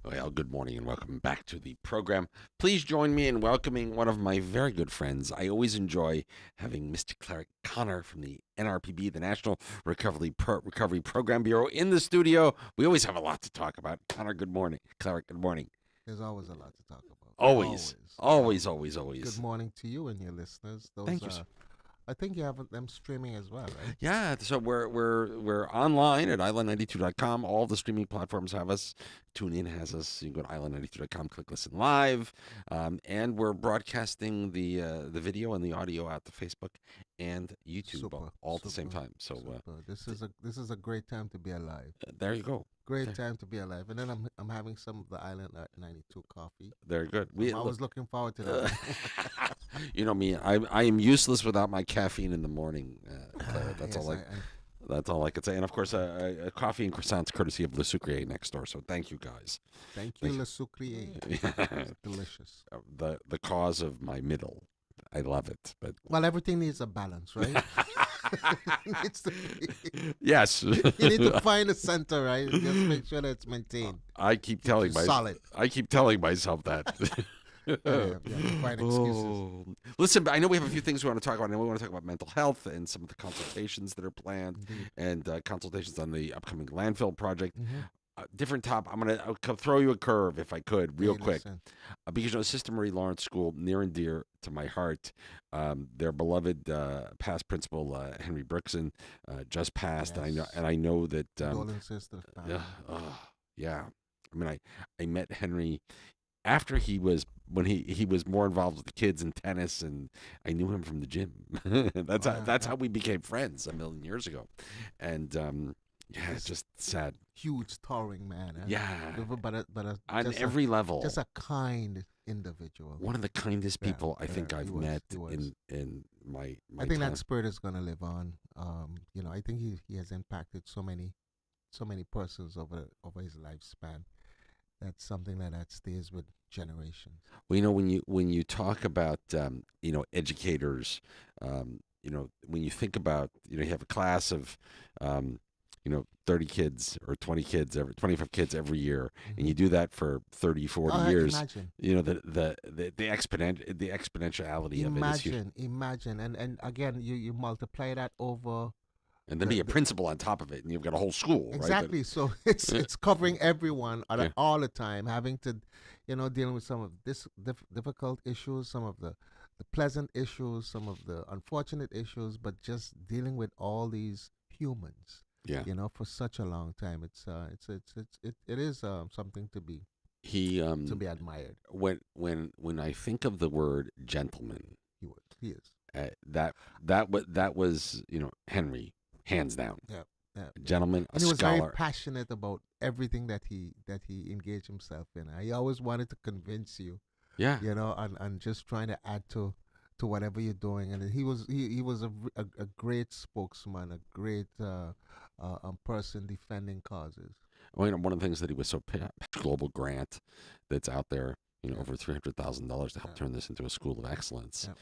Well, good morning and welcome back to the program. Please join me in welcoming one of my very good friends. I always enjoy having Mr. Claret Connor from the NRPB, the National Recovery Program Bureau, in the studio. We always have a lot to talk about. Connor, good morning. Claret, good morning. There's always a lot to talk about. Always, Always, always, always. always, Good always. morning to you and your listeners. Thank you. I think you have them streaming as well, right? Yeah, so we're online at island92.com. All the streaming platforms have us. TuneIn has us. You can go to island92.com, click listen live, and we're broadcasting the video and the audio out to Facebook and YouTube Super, all at the same super, time. So super. This is a great time to be alive. there you go. Great There, time to be alive. And then I'm having some of the Island at 92 coffee. very good. I'm always looking forward to that Uh, one. you know me. I am useless without my caffeine in the morning, Clara. Yes, That's all I could say. And of course, a coffee and croissants courtesy of Le Sucre next door. So thank you guys. thank you, Thank Le Sucrier. you. It's delicious. The cause of my middle. I love it, but Well, everything needs a balance, right? It needs to yes, you need to find a center, right? Just make sure that it's maintained. I keep Keeps telling you my solid. I keep telling myself that. You have to find excuses. Oh, listen, I know we have a few things we want to talk about. I know we want to talk about mental health and some of the consultations that are planned, Indeed. and consultations on the upcoming landfill project. Mm-hmm. Different top. I'll throw you a curve if I could, real Hey, quick. listen. Because Sister Marie Lawrence School, near and dear to my heart. Their beloved past principal Henry Brookson just passed, Yes. and I know that. Condolences to the Uh, family. uh, yeah, I mean, I met Henry after he was when he was more involved with the kids in tennis, and I knew him from the gym. Oh yeah, That's yeah. how we became friends a million years ago, and yeah, it's This just sad. huge, towering man, Yeah, but on just a every level. kind individual. One of the kindest Yeah, people I yeah. think He I've was. met He was. in I my think that time. spirit is gonna live on. I think he has impacted so many persons over his lifespan. That's something that stays with generations. Well, when you talk about educators, when you think about you have a class of 30 kids or 20 kids every 25 kids every year, and Hmm. you do that for 30, 40 Oh, years, imagine. the exponentiality of it is huge. Imagine, and again, you multiply that over And then be a the principal on top of it, and you've got a whole school, right? That exactly. So it's covering everyone yeah, all the time, having to, dealing with some of this difficult issues, some of the pleasant issues, some of the unfortunate issues, but just dealing with all these humans, yeah. for such a long time. It is something He to be admired. when I think of the word gentleman, He is. that that was Henry, hands down, Yeah, yeah, a yeah. gentleman, a And he was very scholar. passionate about everything that he engaged himself in. He always wanted to convince you, Yeah, and just trying to add to whatever you're doing. And he was a great spokesman, a great person defending causes. I mean, one of the things that he was so global grant that's out there, Yeah, over $300,000 to help yeah, turn this into a school of excellence. yeah.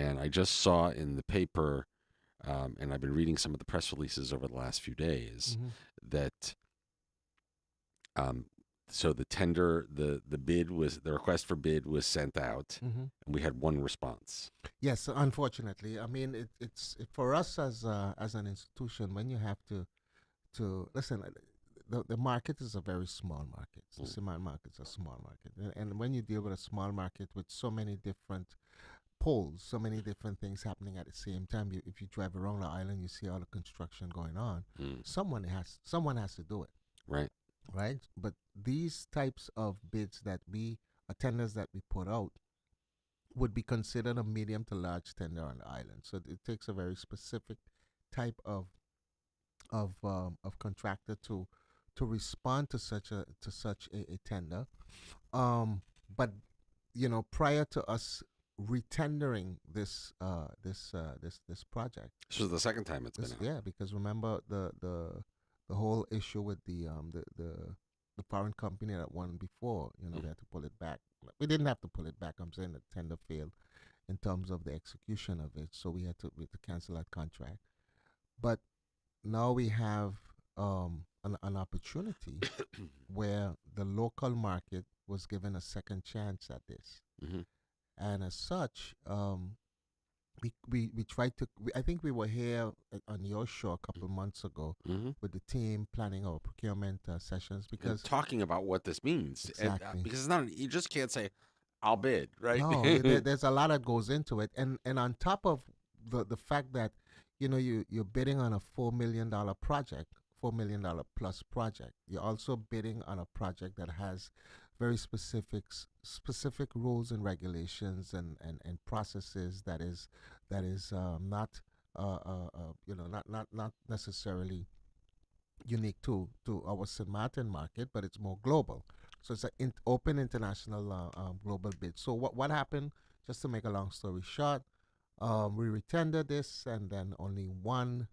And I just saw in the paper, and I've been reading some of the press releases over the last few days Hmm. that um, so the tender, the bid was the request for bid was sent out, Hmm. and we had one response. Yes, unfortunately, I mean for us as an institution when you have to listen. The market is a very small market. The Mm. cement market is a small market, and when you deal with a small market with so many different poles, so many different things happening at the same time. If you drive around the island, you see all the construction going on. Mm. Someone has to do it, Right. right? But these types of bids tenders that we put out would be considered a medium to large tender on the island. So it takes a very specific type of contractor to respond to such a tender. But prior to us retendering this project, This was the second time it's been this out. yeah, because remember the whole issue with the foreign company that won before. Mm. We had to pull it back. We didn't have to pull it back. I'm saying the tender failed in terms of the execution of it, so we had to cancel that contract. But now we have an opportunity where the local market was given a second chance at this. Hmm. And as such, we tried to. I think we were here on your show a couple months ago Hmm. with the team planning our procurement sessions And because talking about what this means, and, exactly. because it's not, you just can't say, "I'll bid," right? No, there's a lot that goes into it, and on top of the fact that you're bidding on a $4 million project, $4 million plus project. You're also bidding on a project that has very specific rules and regulations and processes that is not not necessarily unique to our St. Martin market, but it's more global. So it's an open international global bid. So what happened? Just to make a long story short, we retendered this, and then only one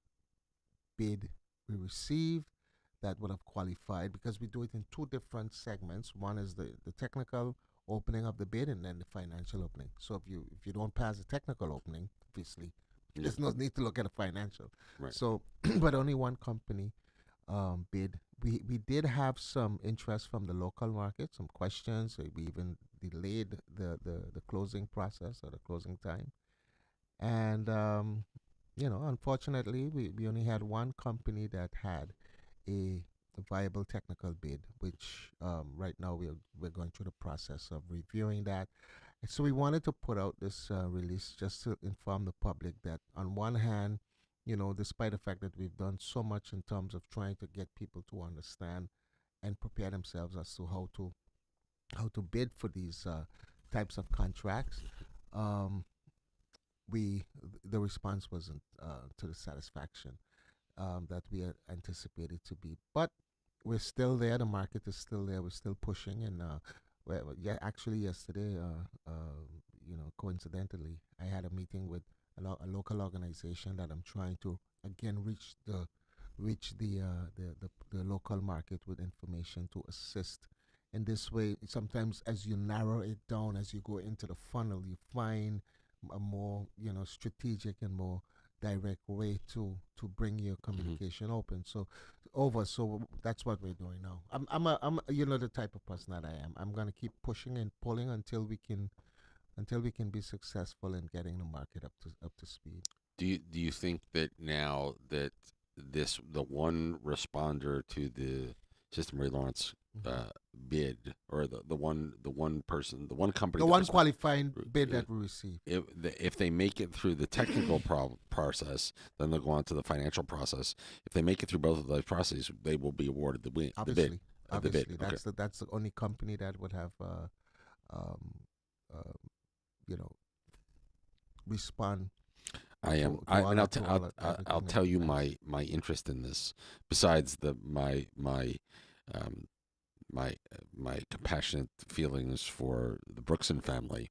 bid we received that would have qualified because we do it in two different segments. One is the technical opening of the bid, and then the financial opening. So if you don't pass the technical opening, obviously Yeah, there's no need to look at a financial. right. So, but only one company bid. We did have some interest from the local market, some questions. We even delayed the closing process or the closing time. And, unfortunately, we only had one company that had a viable technical bid, which right now we're going through the process of reviewing that. So we wanted to put out this release just to inform the public that on one hand, despite the fact that we've done so much in terms of trying to get people to understand and prepare themselves as to how to bid for these types of contracts, um, we the response wasn't to the satisfaction that we had anticipated to be. But we're still there. The market is still there. We're still pushing, and yeah, actually yesterday, coincidentally, I had a meeting with a local organization that I'm trying to again reach the local market with information to assist. In this way, sometimes as you narrow it down, as you go into the funnel, you find a more strategic and more direct way to bring your Hmm. communication over. So that's what we're doing now. I'm the type of person that I am. I'm gonna keep pushing and pulling until we can be successful in getting the market up to speed. Do you think that now that the one responder to the System Reliance Hmm. uh, bid, or the one person, the one company The that one was, qualifying bid that we received. if they make it through the technical process, then they'll go on to the financial process. If they make it through both of those processes, they will be awarded the bid. Obviously, The bid. obviously, Okay. that's the only company that would have um, uh, you know respond I am. to I all and I'll that t- to I'll, all of I'll I'll everything that tell you you asked. my interest in this. Besides um, my compassionate feelings for the Brookson family,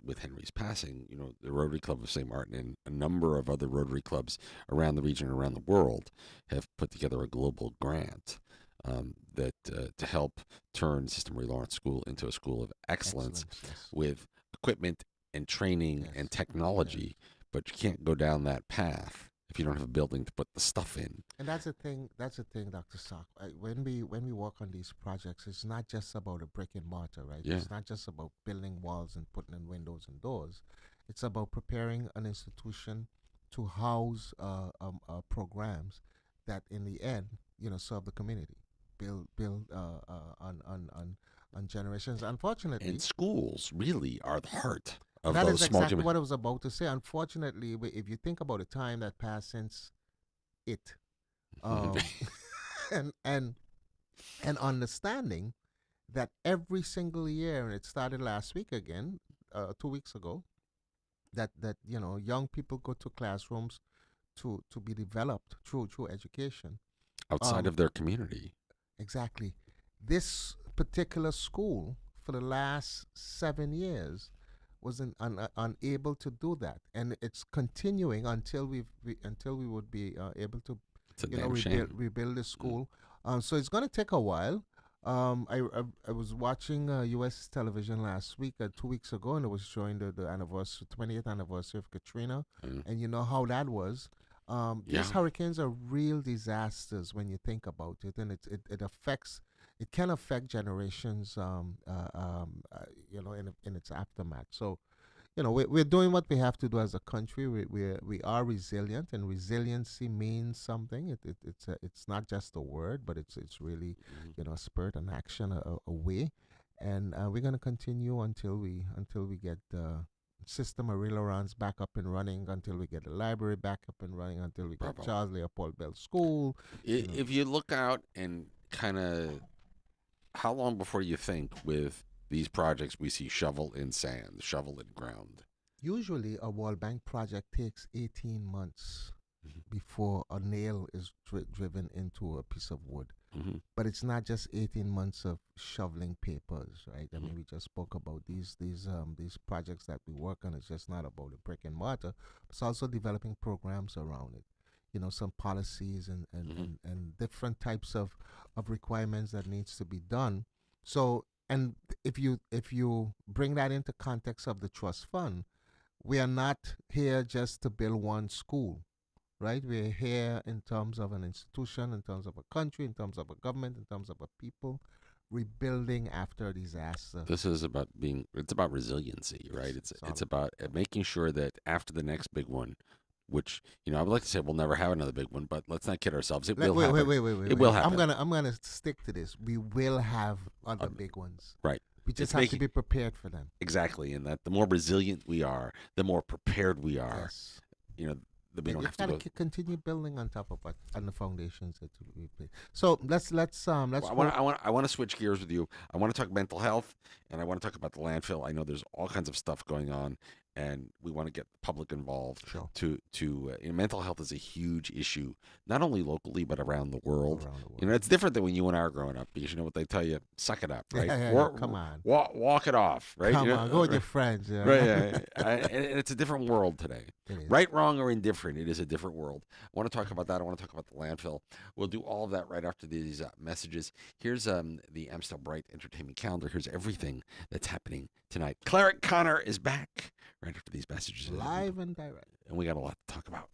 with Henry's passing. The Rotary Club of St. Martin and a number of other Rotary clubs around the region and around the world have put together a global grant, that to help turn System Reliance School into a school of excellence Excellence, yes, with equipment and training yes, and yes. technology. But you can't go down that path if you don't have a building to put the stuff in. And that's the thing. That's the thing, Dr. Sock. When we work on these projects, it's not just about a brick and mortar, right? Yeah. It's not just about building walls and putting in windows and doors. It's about preparing an institution to house programs that, in the end, serve the community, build on generations. And Unfortunately, schools really are the heart and of that those is small exactly communities. what I was about to say. Unfortunately, if you think about the time that passed since it, um, and and understanding that every single year, and it started last week again, 2 weeks ago, that young people go to classrooms to be developed through education. Outside Um, of their community. exactly. This particular school for the last 7 years was unable to do that, and it's continuing until until we would be able to It's a damn rebuild shame. the Mm. school. So it's going to take a while. I was watching U.S. television last week, 2 weeks ago, and it was showing the anniversary, 20th anniversary of Katrina, Mm. and you know how that was. These Yeah. hurricanes are real disasters when you think about it, and it affects, it can affect generations, in its aftermath. So, we're doing what we have to do as a country. We are resilient, and resiliency means something. It's not just a word, but it's really, Mhm. a spirit and action, a way, and we're gonna continue until we get the system of Ailerons back up and running, until we get the library back up and running, until we get Bravo. Charles Leopold Bell School. You know, If you look out and kind of, how long before you think with these projects we see shovel in sand, shovel in ground? usually a wall bank project takes 18 months Mhm. before a nail is driven into a piece of wood. Mhm. But it's not just 18 months of shoveling papers, right? I Mhm. mean, we just spoke about these projects that we work on. It's just not about the brick and mortar. It's also developing programs around it. Some policies Mhm. and different types of requirements that needs to be done. So, and if you bring that into context of the trust fund, we are not here just to build one school, right? We're here in terms of an institution, in terms of a country, in terms of a government, in terms of a people, rebuilding after a disaster. This is about being. It's about resiliency, right? Yes, it's all It's about about making sure that after the next big one, which I would like to say we'll never have another big one, but let's not kid ourselves. It that. will Wait, wait, happen. wait, wait, wait, It wait. will happen. I'm gonna stick to this. We will have other Um, big ones. right. We just It's have to making be prepared for them. exactly, and that the more resilient we are, the more prepared we are. Yes. You know that we Yeah, don't you have to gotta go. continue building on top of what on the foundations that we built. So let's Well, hope. I want to switch gears with you. I want to talk mental health, and I want to talk about the landfill. I know there's all kinds of stuff going on, and we want to get the public involved. Sure. Mental health is a huge issue, not only locally but around the world. Around the world. It's different than when you and I were growing up because you know what they tell you: suck it up, Yeah, right? yeah, yeah. Or Come on. walk it off, right? Come on. Go with your friends. Right, Yeah. yeah. And it's a different world today. It is. Right, wrong, or indifferent, it is a different world. I want to talk about that. I want to talk about the landfill. We'll do all of that right after these messages. Here's the Amstel Bright Entertainment Calendar. Here's everything that's happening tonight. Claret Connor is back right after these messages. Live and direct. And we got a lot to talk about.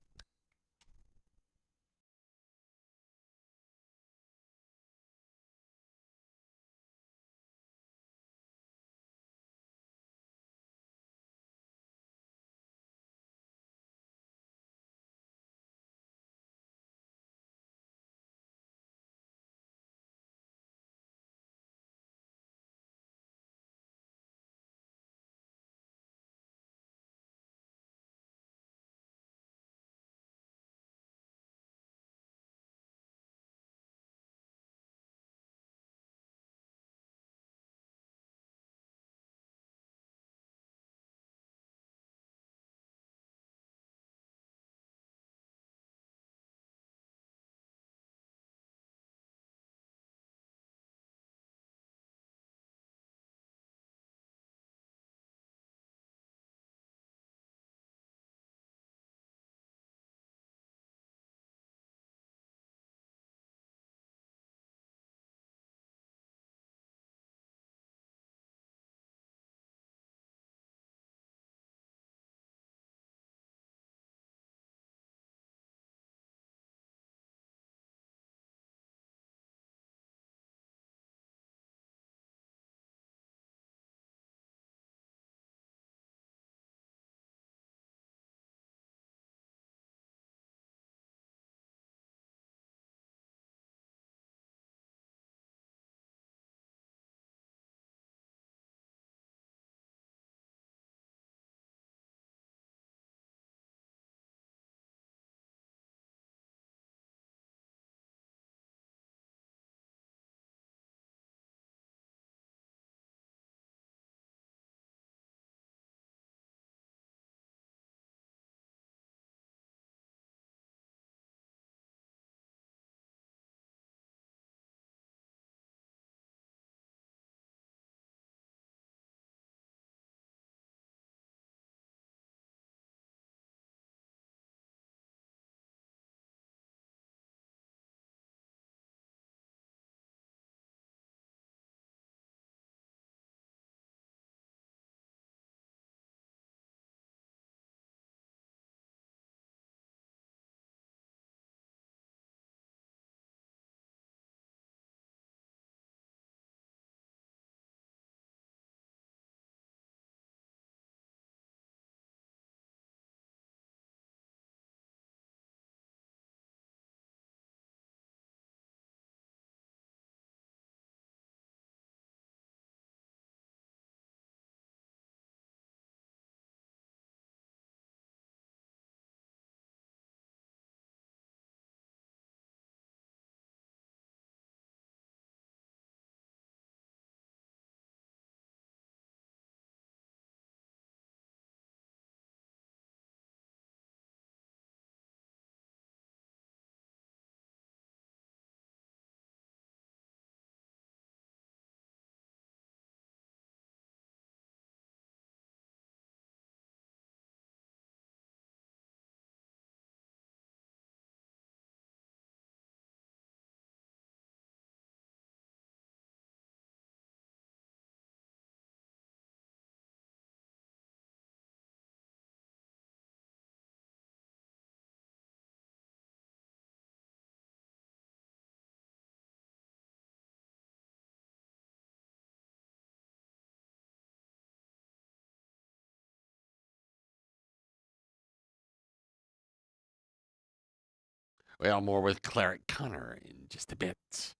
Well, more with Claret Connor in just a bit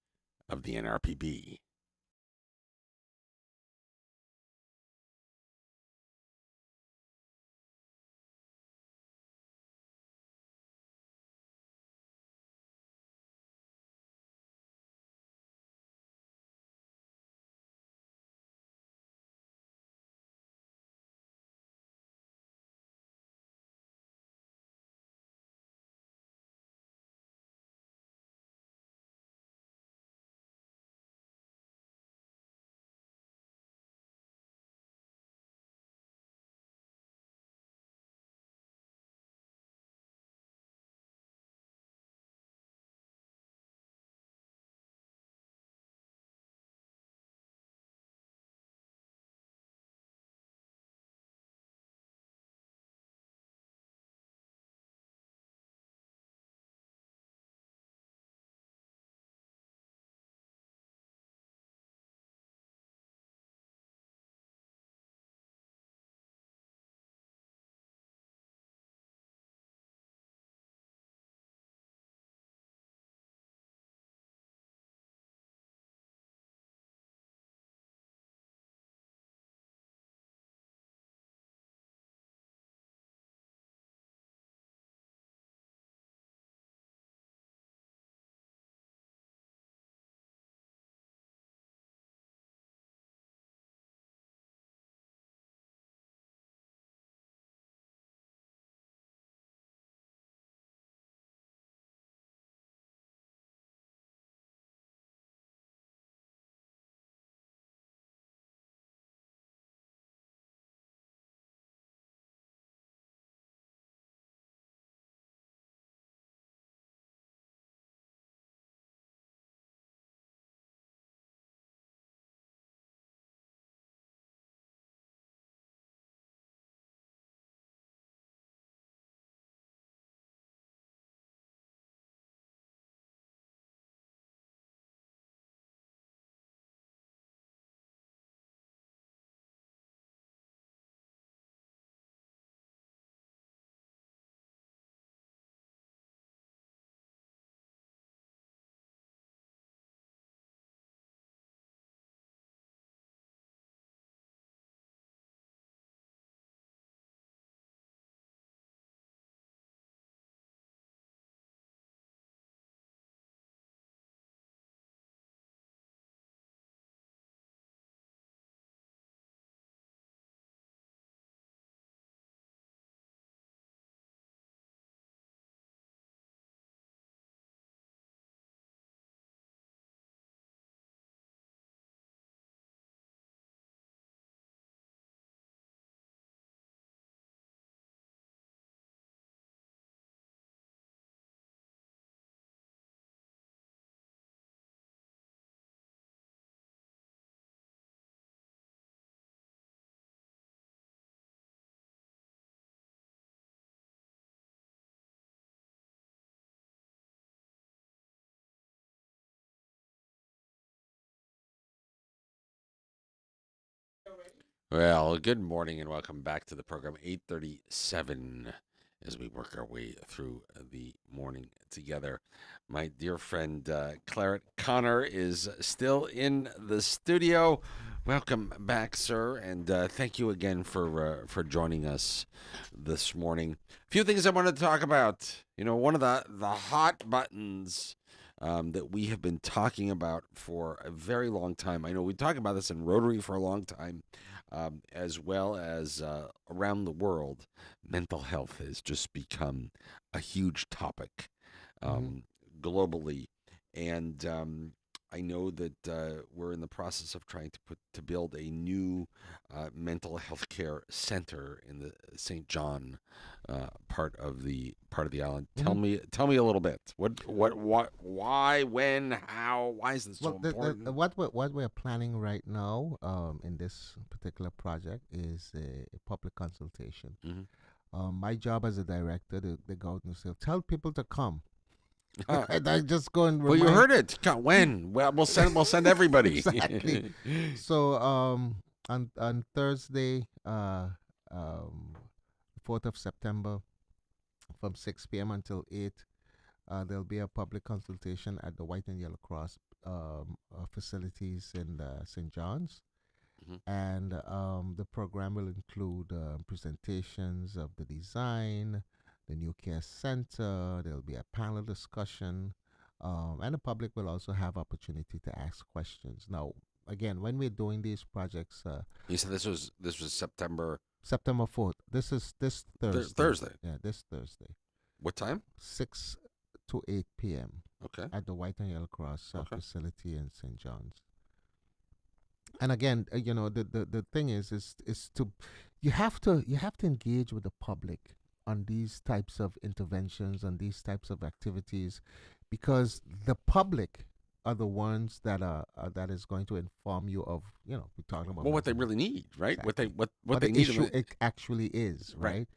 of the NRPB. Well, good morning and welcome back to the program 837 as we work our way through the morning together. My dear friend Claret Connor is still in the studio. Welcome back, sir, and thank you again for joining us this morning. A few things I wanted to talk about. You know, one of the hot buttons that we have been talking about for a very long time. I know we talked about this in Rotary for a long time, as well as around the world. Mental health has just become a huge topic Mm-hmm. um, globally, and I know that we're in the process of trying to build a new mental health care center in the St. John part of the island. Mm-hmm. Tell me a little bit. What why, when, how, why is this so Well, important? what we're planning right now, in this particular project is a public consultation. Hmm. My job as a director, they go out and say, tell people to come. Huh. And I just go and Well, you remind. heard it. When? Well, we'll send everybody. Exactly. So on Thursday, um, 4th of September, from 6 p.m. until 8, There'll be a public consultation at the White and Yellow Cross facilities in St. John's, Hmm. and the program will include presentations of the design, the new care center. There'll be a panel discussion, and the public will also have opportunity to ask questions. Now, again, when we're doing these projects, You said this was September September 4th. This is this Thursday. Thursday. Yeah, this Thursday, What time? 6 to 8 p.m. Okay. at the White and Yellow Cross Okay. facility in St. John's. And again, the thing is to you have to engage with the public on these types of interventions, on these types of activities, because the public are the ones that is going to inform you of, we're talking about Well, what they mental health. really need, right? What they Exactly. what What they the need. issue it actually is, Right.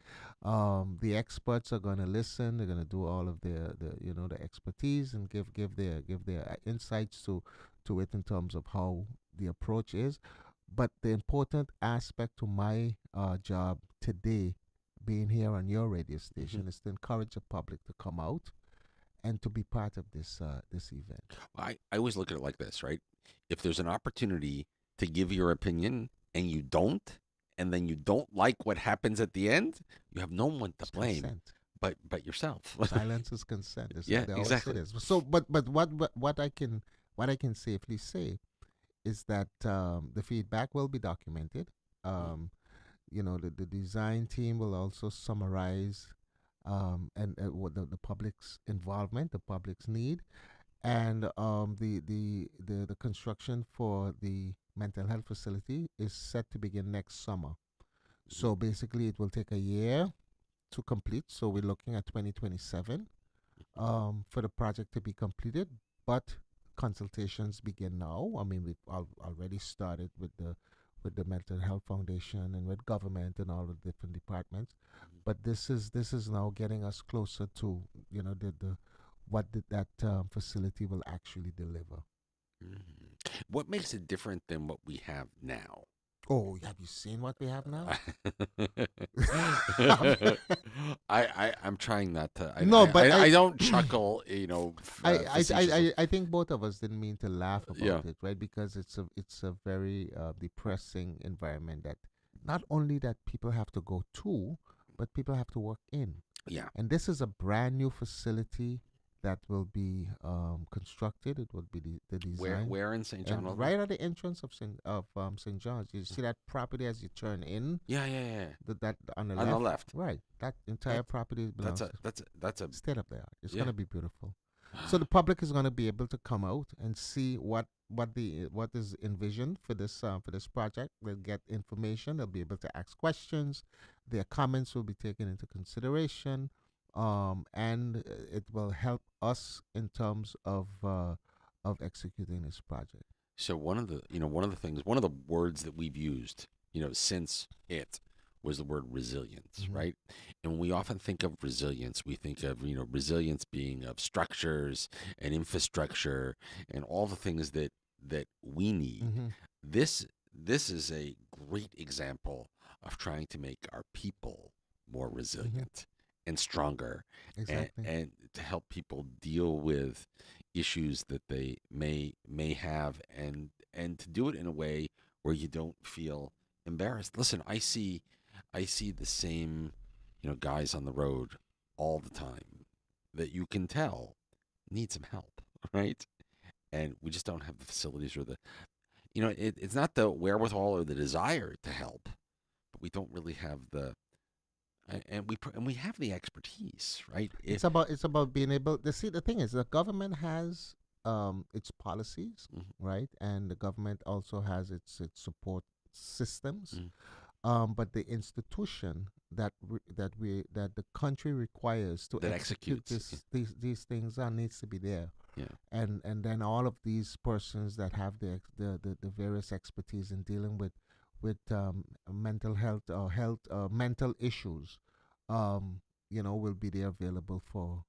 right? The experts are going to listen. They're going to do all of the expertise and give their insights to it in terms of how the approach is. But the important aspect to my job today, being here on your radio Hmm. station, is to encourage the public to come out and to be part of this event. I always look at it like this, right? If there's an opportunity to give your opinion and you don't, and then you don't like what happens at the end, you have no one to It's blame consent. but yourself. Silence is consent. Yeah, They always say exactly. this. So, but what I can safely say is that the feedback will be documented. Mm. The design team will also summarize and what the public's involvement, the public's need, and the construction for the mental health facility is set to begin next summer. Mhm. So basically, it will take a year to complete. So we're looking at 2027 for the project to be completed, but consultations begin now. I mean, we've already started with the Mental Health Foundation and with government and all the different departments. But this is now getting us closer to the what that facility will actually deliver. Mhm. What makes it different than what we have now? Oh, have you seen what we have now? I'm trying not to. No, but I don't chuckle, facetiously. I think both of us didn't mean to laugh about Yeah, it, right? Because it's a very depressing environment that not only that people have to go to, but people have to work in. yeah. And this is a brand new facility that will be constructed. It will be the Where design, where in St. John and Ludwig? right at the entrance of St. John's, you see that property as you turn in. Yeah, yeah, yeah. That on the On the left, left. right? That That entire property that's belongs a to that's a state of the art. It's yeah. gonna be beautiful. So the public is gonna be able to come out and see what is envisioned for this project. They'll get information. They'll be able to ask questions. Their comments will be taken into consideration, and it will help us in terms of executing this project. So one of the words that we've used, since it was the word resilience, Hmm. right? And we often think of resilience, we think of, resilience being of structures and infrastructure and all the things that we need. Hmm. This is a great example of trying to make our people more Hmm. resilient and stronger, Exactly. and to help people deal with issues that they may have, and to do it in a way where you don't feel embarrassed. Listen, I see the same, guys on the road all the time that you can tell need some help, right? And we just don't have the facilities or it's not the wherewithal or the desire to help, but we don't really have and we have the expertise, right? It's about being able to see. The thing is, the government has its policies, Mhm, right, and the government also has its support systems. mhm, But the institution that the country requires to that execute executes. Yeah, these things needs to be there, yeah. and then all of these persons that have the various expertise in dealing with mental health or mental issues, will be there available for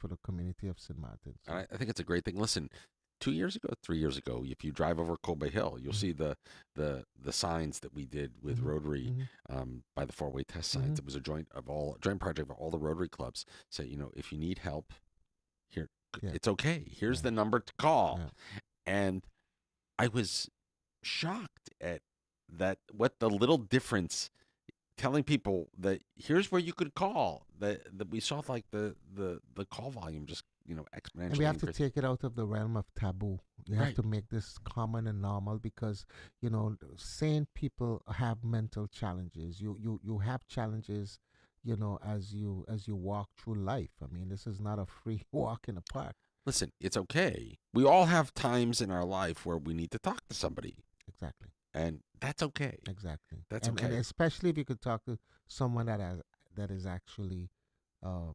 the community of St. Martin's. And I think it's a great thing. Listen, 2 years ago, 3 years ago, if you drive over Colby Hill, you'll Mm-hmm. see the signs that we did with Mm-hmm. Rotary, Mm-hmm. by the four-way test Mm-hmm. signs. It was a joint project of all the Rotary clubs. So if you need help, Here, Yeah, it's okay. Here's yeah, the number to call. yeah. And I was shocked at that, what the little difference, telling people that here's where you could call, that we saw like the call volume just, And we exponentially have to increase. take it out of the realm of taboo. You have Right. to make this common and normal because, sane people have mental challenges. You have challenges, as you walk through life. I mean, this is not a free walk in the park. Listen, it's okay. We all have times in our life where we need to talk to somebody, Exactly. and that's okay. Exactly. That's And okay. especially if you could talk to someone that is actually um,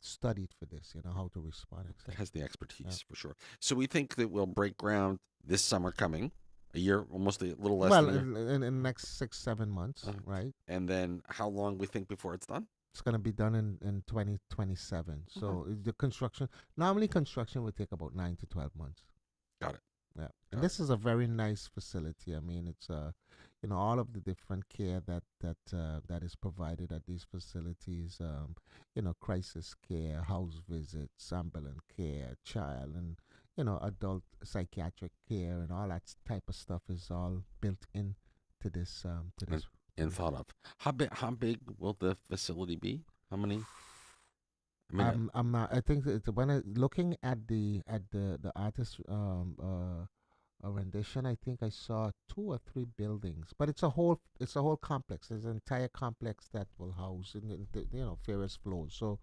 studied for this, how to respond, That etc. has the Yeah. expertise for sure. So we think that we'll break ground this summer coming, a year, almost a little less Well, than a year. in the next 6 7 months, Uh, right? and then how long we think before it's done? It's gonna be done in 2027. Okay. So the construction normally construction would take about 9 to 12 months. Got it. Yeah, and Got it. this is a very nice facility. I mean, it's all of the different care that is provided at these facilities. Crisis care, house visits, ambulant care, child and adult psychiatric care, and all that type of stuff is all built in to And, this. and thought of how big will the facility be? How many? I mean, I'm not. I think it's when looking at the artist a rendition. I think I saw 2 or 3 buildings, but it's a whole complex. There's an entire complex that will house various floors. So,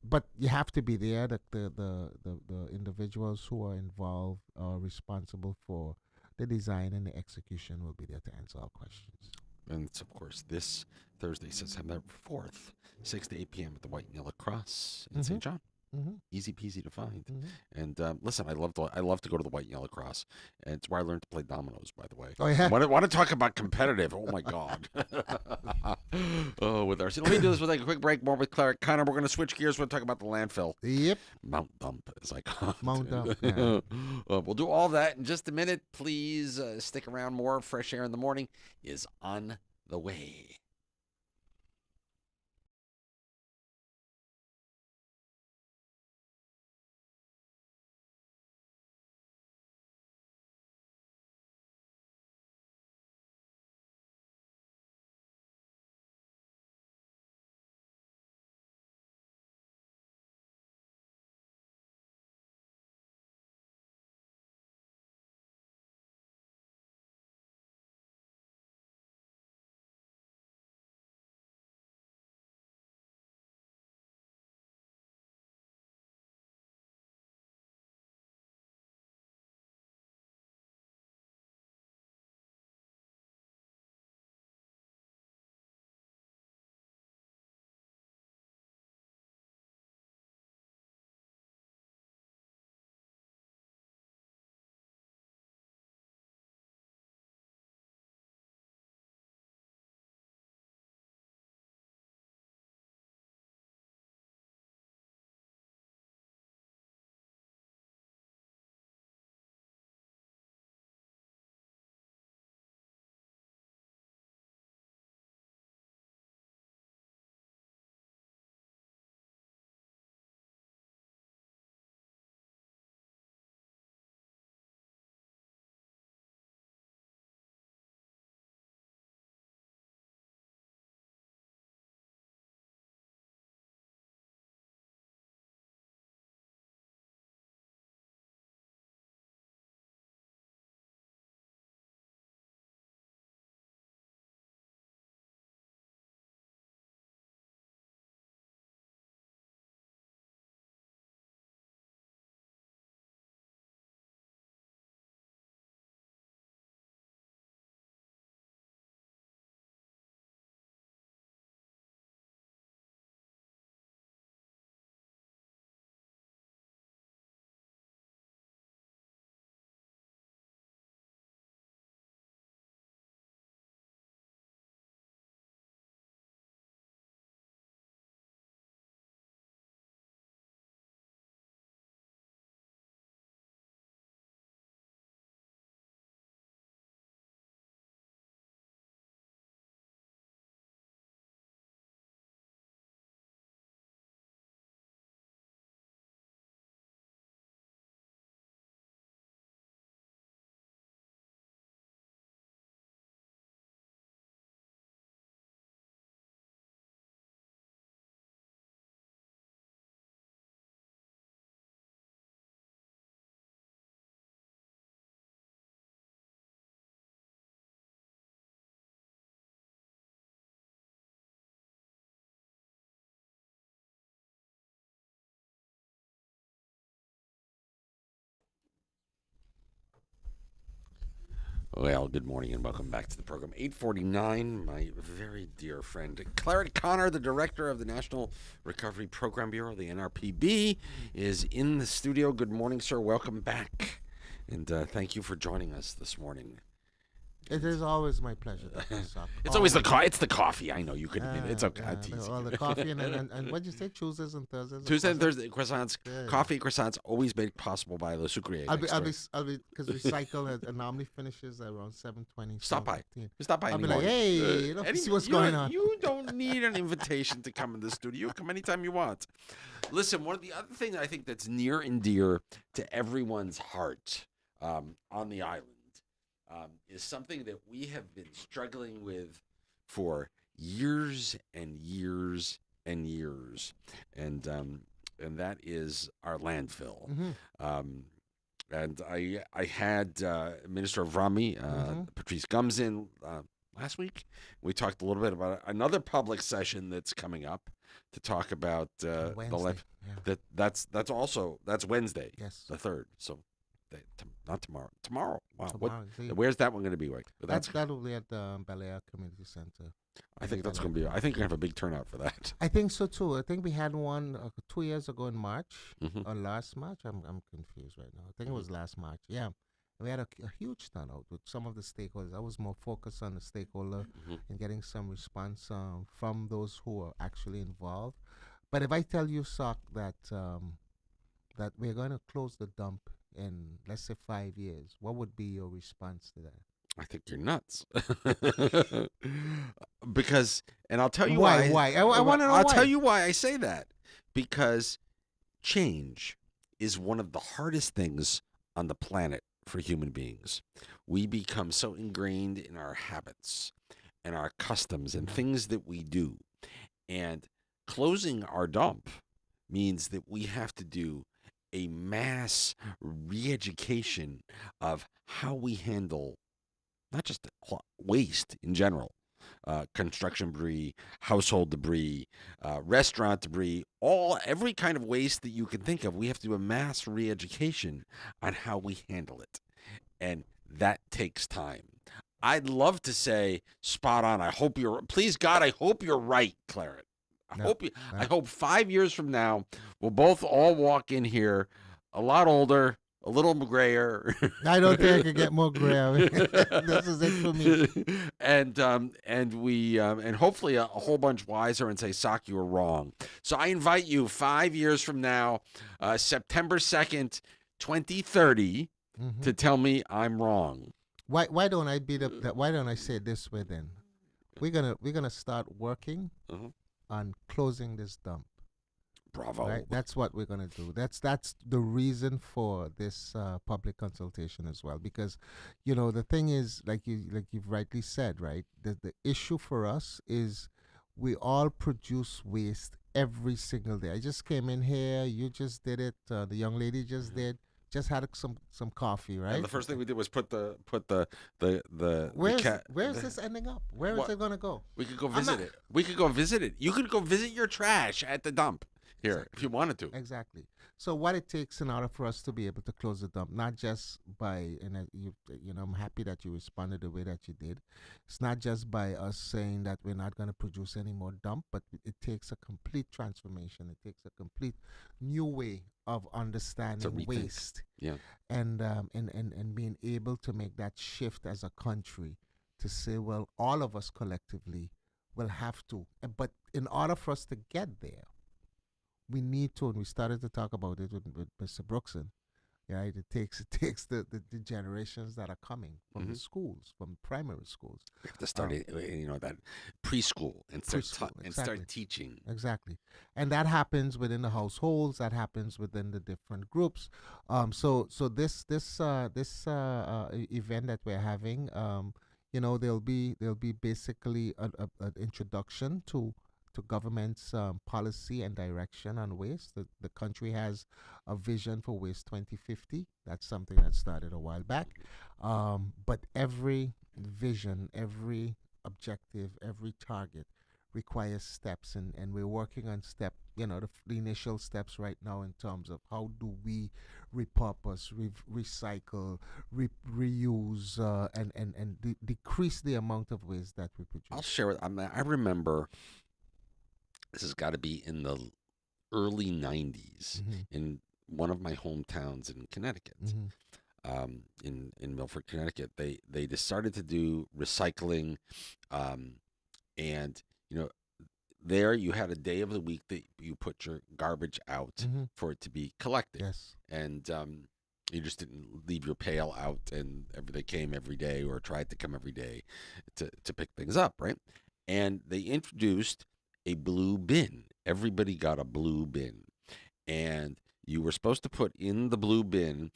but you have to be there. The individuals who are involved or responsible for the design and the execution will be there to answer all questions. and it's of course this Thursday, September 4th, 6 to 8 p.m. at the White and Yellow Cross in Mhm. St. John. Mhm. Easy peasy to find. Mhm. And listen, I love to go to the White and Yellow Cross. And it's where I learned to play dominoes, by the way. Oh yeah. Want to talk about competitive? Oh my God. Oh, with our let me do this. We'll take a quick break. More with Claret Connor. We're going to switch gears. We're going to talk about the landfill, Yep. Mount Dump, as I call Mount up. Yeah. it. We'll do all that in just a minute. Please stick around. More fresh air in the morning is on the way. Well, good morning and welcome back to the program. 8:49. My very dear friend Claret Connor, the director of the National Recovery Program Bureau, the NRPB, is in the studio. Good morning, sir. Welcome back, and thank you for joining us this morning. It is always my pleasure, Dr. Sock. It's always it's the coffee. I know you could admit it. It's okay. I'm teasing All you. the coffee and what did you say, Tuesdays and Thursdays? Tuesday and Thursday croissants, Yeah. coffee croissants, always made possible by Le Sucrier. I'll be, because recycle it normally finishes around 7:20. Stop by. 7:15. Stop by. I'll be anytime. like, hey, let's see what's going on. You don't need an invitation to come in the studio. You come anytime you want. Listen, one of the other things I think that's near and dear to everyone's heart on the island is something that we have been struggling with for years and years and years, and that is our landfill. And I had Minister of Rami, Patrice Gums in last week. We talked a little bit about another public session that's coming up to talk about the life. Yeah. That's Wednesday, Yes. the 3rd. So not tomorrow. Tomorrow. Wow. Tomorrow, see. Where's that one going to be like? That'll be at the Bel Air Community Center. I think that's going to be. I think you're going to have a big turnout for that. I think so too. I think we had one 2 years ago in March Mhm. or last March. I'm confused right now. I think it was last March. Yeah, we had a huge turnout with some of the stakeholders. I was more focused on the stakeholder and getting some response from those who are actually involved. But if I tell you, Sock, that that we're going to close the dump in, let's say, 5 years, what would be your response to that? I think you're nuts. Because, and I'll tell you Why? Why? I want to know I'll why. tell you why I say that. Because change is one of the hardest things on the planet for human beings. We become so ingrained in our habits and our customs and things that we do. And closing our dump means that we have to do a mass re-education of how we handle not just waste in general, construction debris, household debris, restaurant debris, every kind of waste that you can think of. We have to do a mass re-education on how we handle it, and that takes time. I'd love to say spot on. Please God, I hope you're right, Claret. I hope 5 years from now we'll both all walk in here a lot older, a little grayer. I don't think I could get more gray. This is it for me. And hopefully a whole bunch wiser and say, Sock, you were wrong. So I invite you 5 years from now, September 2nd, 2030, to tell me I'm wrong. Why don't I why don't I say it this way then? We're gonna start working on closing this dump. Bravo. Right? That's what we're gonna do. That's the reason for this public consultation as well. Because, the thing is, like you've rightly said, right? The issue for us is we all produce waste every single day. I just came in here. You just did it. The young lady just did. Just had some coffee, right? And the first thing we did was put the Where is this ending up? Where is it gonna go? We could go visit it. We could go visit it. You could go visit your trash at the dump here if you wanted to. Exactly. So what it takes in order for us to be able to close the dump, not just by, I'm happy that you responded the way that you did. It's not just by us saying that we're not going to produce any more dump, but it takes a complete transformation. It takes a complete new way of understanding waste. Yeah. And being able to make that shift as a country to say, well, all of us collectively will have to. But in order for us to get there, we need to, and we started to talk about it with Mr. Brookson. Right, it takes the generations that are coming from the schools, from primary schools. We have to start, that preschool and start teaching. Exactly, and that happens within the households. That happens within the different groups. So this event that we're having, there'll be basically an introduction to government's policy and direction on waste. The country has a vision for Waste 2050. That's something that started a while back. But every vision, every objective, every target requires steps, and we're working on the initial steps right now in terms of how do we repurpose, recycle, reuse, and decrease the amount of waste that we I'll produce. share with. I remember this has got to be in the early '90s Mm-hmm. in one of my hometowns in Connecticut. Mm-hmm. In Milford, Connecticut, they just started to do recycling, um, and you know there you had a day of the week that you put your garbage out Mm-hmm. for it to be collected, Yes. and you just didn't leave your pail out, and they came every day or tried to come every day to pick things up, right? And they introduced a blue bin. Everybody got a blue bin, and you were supposed to put in the blue bin,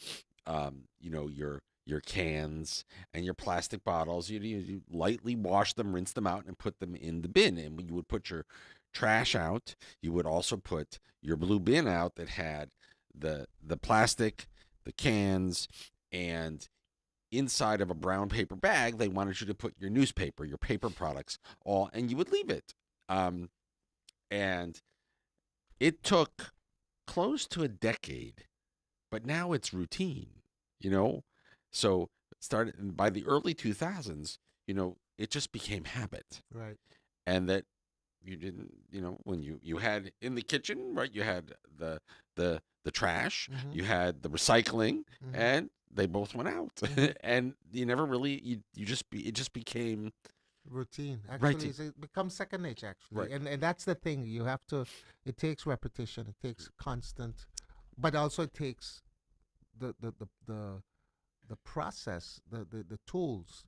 your cans and your plastic bottles. You lightly wash them, rinse them out, and put them in the bin. And when you would put your trash out, you would also put your blue bin out that had the plastic, the cans, and inside of a brown paper bag, they wanted you to put your newspaper, your paper products, all, and you would leave it. Um, and it took close to a decade, but now it's routine, you know? So started by the early 2000s, it just became habit. Right. And that you didn't, when you had in the kitchen, right? You had the trash, Mm-hmm. you had the recycling, Mm-hmm. and they both went out. Mm-hmm. And you never really it just became Routine. Actually, right, it becomes second nature. Actually, right. and that's the thing. You have to. It takes repetition. It takes constant, but also it takes the the the the, the process, the tools.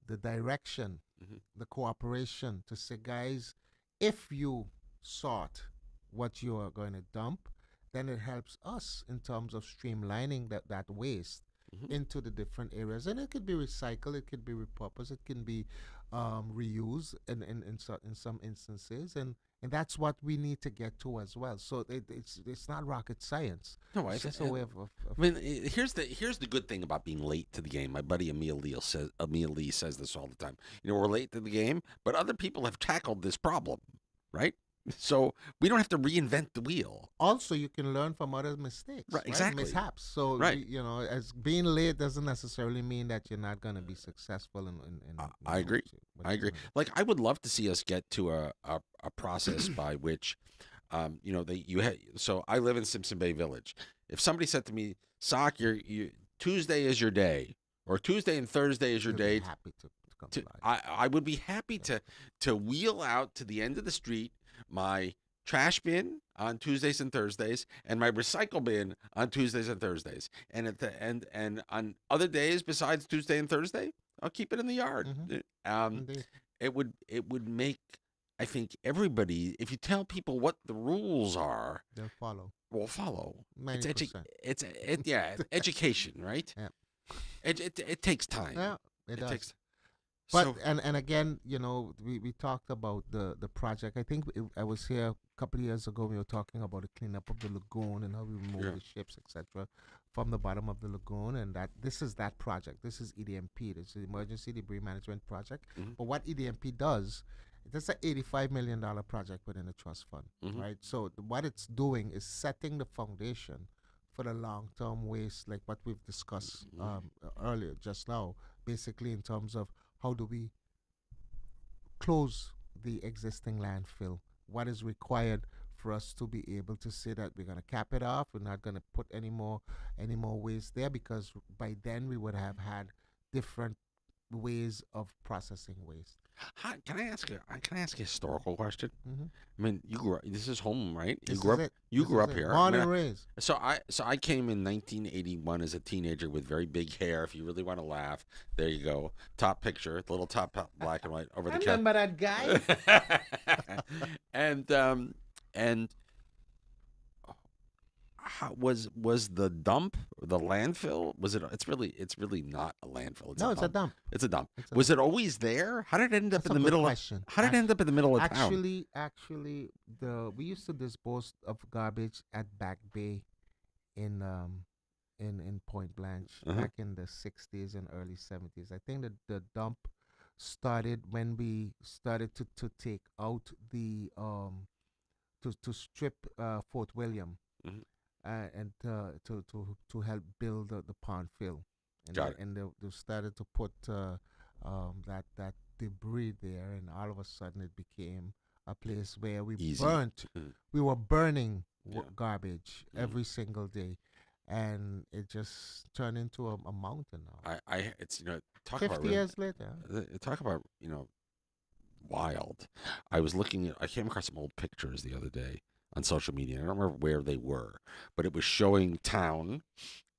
The direction, Hmm. the cooperation to say, guys, if you sort what you are going to dump, then it helps us in terms of streamlining that waste Hmm. into the different areas. And it could be recycled, it could be repurposed, it can be reused in some instances. And that's what we need to get to as well. So it's not rocket science. No, It's just a way of I mean, here's the good thing about being late to the game. My buddy Emil Lee says this all the time. We're late to the game, but other people have tackled this problem, right? So we don't have to reinvent the wheel. also you can learn from other Right, mistakes, right? exactly. Mishaps. So Right. as being late doesn't necessarily mean that you're not going to be successful I agree. what I you're agree. going to Like I would love to see us get to a process by which, so I live in Simpson Bay Village. If somebody said to me, "Sock, Tuesday is your day, or Tuesday and Thursday is your you'll be day," happy to to comply. I would be happy to wheel out to the end of the street my trash bin on Tuesdays and Thursdays and my recycle bin on Tuesdays and Thursdays. And at the end and on other days besides Tuesday and Thursday, I'll keep it in the yard. Mm-hmm. Um Indeed. it would make, I think, everybody, if you tell people what the rules are, They'll follow will follow. It's 90%. it's education, right? Yeah. It takes time. Yeah, it It does. takes But so and again, we talked about the project. I think I was here a couple of years ago. We were talking about the cleanup of the lagoon and how we remove yeah. the ships, etc., from the bottom of the lagoon. And that this is that project. This is EDMP. This is the Emergency Debris Management Project. Hmm. But what EDMP does, it's an $85 million project within the trust fund, Hmm. right? So what it's doing is setting the foundation for the long-term waste, like what we've discussed earlier, just now, basically in terms of how do we close the existing landfill? What is required for us to be able to say that we're going to cap it off? We're not going to put any more waste there, because by then we would have had different ways of processing waste. Can I ask a historical question? Hmm. I mean, you grew up. This is home, right? This is it. You This grew is up it. here. I Born mean, and raised. so I came in 1981 as a teenager with very big hair. If you really want to laugh, there you go. Top picture, the little black and white over I the remember that guy. and and how was the dump, the landfill? Was it? It's really not a landfill. It's a No, it's a dump. dump. It's a dump. It's a Was dump. it always there? How did it end up That's in a the good middle of? question. How did it end up in the middle of town? Actually, the we used to dispose of garbage at Back Bay in in Point Blanche Uh-huh. back in the 60s and early 70s. I think that the dump started when we started to take out the to strip Fort William Hmm. and to help build the pond fill, Got it. and they started to put that debris there, and all of a sudden it became a place where Easy. we were burning Yeah. garbage Mhm. every single day, and it just turned into a mountain now. It's talk about 50 really, years later. talk about wild. I came across some old pictures the other day on social media. I don't remember where they were, but it was showing town.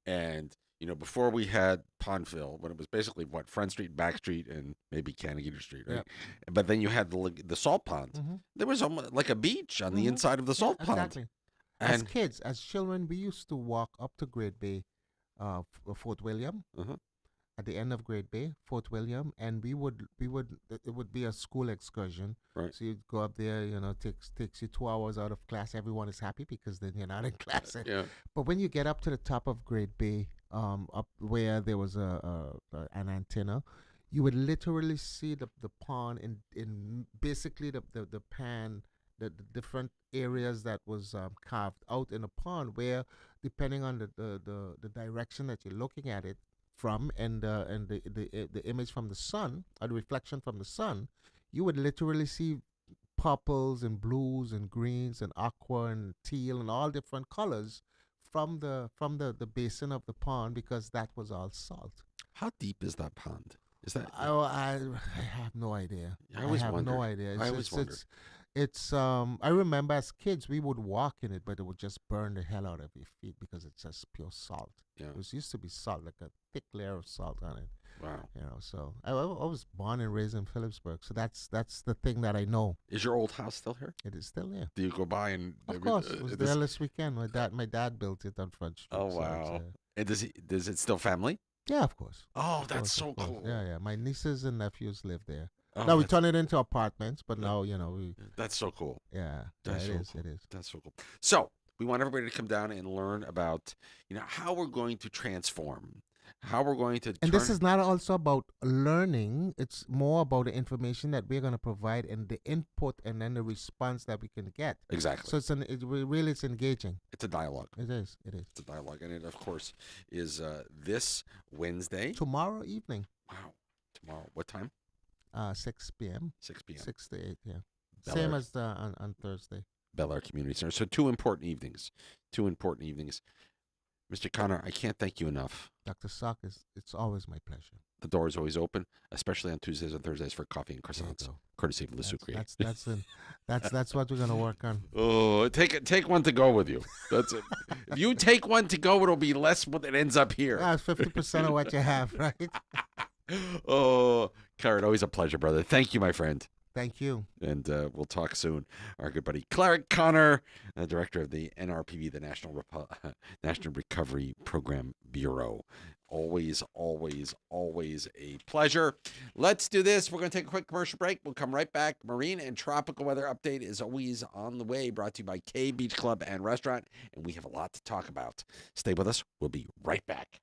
And before we had Pondville, when it was basically what Front Street, Back Street, and maybe Cannegater Street, right? Yeah. But then you had the salt pond. Mm-hmm. There was almost like a beach on the Mm-hmm. inside of the Yeah, salt pond, exactly. As and kids, as children, we used to walk up to Great Bay, Fort William, uh at the end of Great Bay, Fort William, and it would be a school excursion. right, So you'd go up there, takes you 2 hours out of class. Everyone is happy because then you're not in class. yeah, But when you get up to the top of Great Bay, up where there was an antenna, you would literally see the pond in basically the pan, the different areas that was carved out in the pond, where depending on the direction that you're looking at it from, and the image from the sun, or the reflection from the sun, you would literally see purples and blues and greens and aqua and teal and all different colors from the basin of the pond, because that was all salt. how deep is that pond? Is that I have no idea. I I always have no wondered. idea. I always wondered. It's I remember as kids we would walk in it, but it would just burn the hell out of your feet because it's just pure salt. Yeah. It was used to be salt, like a thick layer of salt on it. Wow. So I was born and raised in Phillipsburg, so that's the thing that I know. Is your old house still here? It is still there. Do you go by and Of course, it was there this? last weekend. My dad built it on Front Street. Oh So it's, wow. And does it still family? yeah, of course. Oh, Of that's course, of so course. cool. Yeah, yeah. My nieces and nephews live there. Oh, Now we turn it into apartments, but now we that's so cool. yeah, That's it so is, cool. it is. That's so cool. So we want everybody to come down and learn about how we're going to transform, how we're going to And this turn. is not also about learning. It's more about the information that we're going to provide and the input and then the response that we can get. Exactly. So really it's engaging. It's a dialogue. It is. It is. It's a dialogue, and it of course is this Wednesday. Tomorrow evening, Wow. Tomorrow. What time? 6 p.m. 6 p.m. 6 to 8. Yeah. Bel Same Air, as on Thursday. Bel Air Community Center. So two important evenings. Two important evenings. Mr. Connor, I can't thank you enough. Dr. Sock, it's always my pleasure. The door is always open, especially on Tuesdays and Thursdays for coffee and There you croissants, go. courtesy of Le Sucre. That's what we're gonna work on. Oh, take one to go with you. That's it. If you take one to go, it'll be less when it ends up here. That's 50% of what you have, right? Oh, Claret, always a pleasure, brother. Thank you, my friend. Thank you. And we'll talk soon. Our good buddy Claret Connor, director of the NRPB, the National Recovery Program Bureau. Always, always, always a pleasure. Let's do this. We're going to take a quick commercial break. We'll come right back. Marine and tropical weather update is always on the way, brought to you by K Beach Club and Restaurant. And we have a lot to talk about. Stay with us. We'll be right back.